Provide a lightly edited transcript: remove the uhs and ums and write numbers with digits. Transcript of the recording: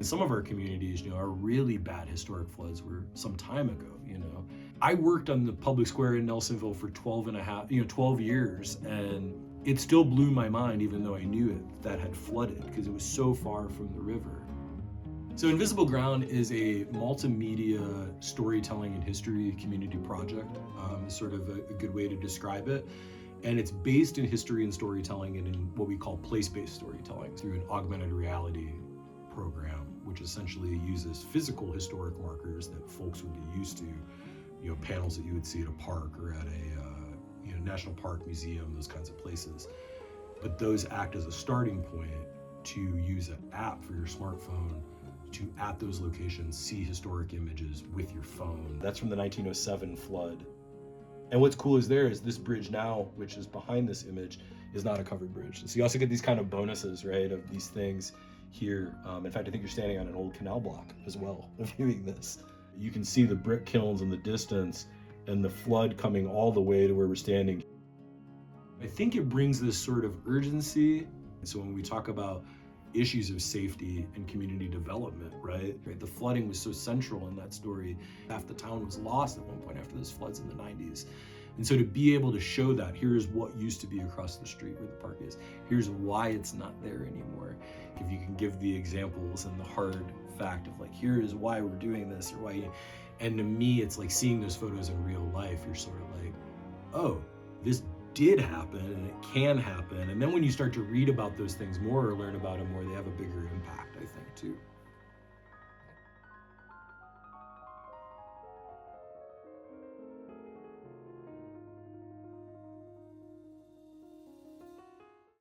Some of our communities, our really bad historic floods were some time ago. I worked on the public square in Nelsonville for 12 years, and it still blew my mind, even though I knew that had flooded, because it was so far from the river. So Invisible Ground is a multimedia storytelling and history community project, is sort of a good way to describe it. And it's based in history and storytelling and in what we call place-based storytelling through an augmented reality program, which essentially uses physical historic markers that folks would be used to, panels that you would see at a park or at a national park, museum, those kinds of places. But those act as a starting point to use an app for your smartphone to, at those locations, see historic images with your phone. That's from the 1907 flood. And what's cool is this bridge now, which is behind this image, is not a covered bridge. So you also get these kind of bonuses, right, of these things here. In fact, I think you're standing on an old canal block as well, viewing this. You can see the brick kilns in the distance and the flood coming all the way to where we're standing. I think it brings this sort of urgency. So when we talk about issues of safety and community development, right? The flooding was so central in that story. Half the town was lost at one point after those floods in the 90s. And so to be able to show that, here's what used to be across the street where the park is, here's why it's not there anymore. If you can give the examples and the hard fact of here is why we're doing this, or why and to me, it's like seeing those photos in real life, you're sort of like, oh, this did happen and it can happen. And then when you start to read about those things more or learn about them more, they have a bigger impact, I think, too.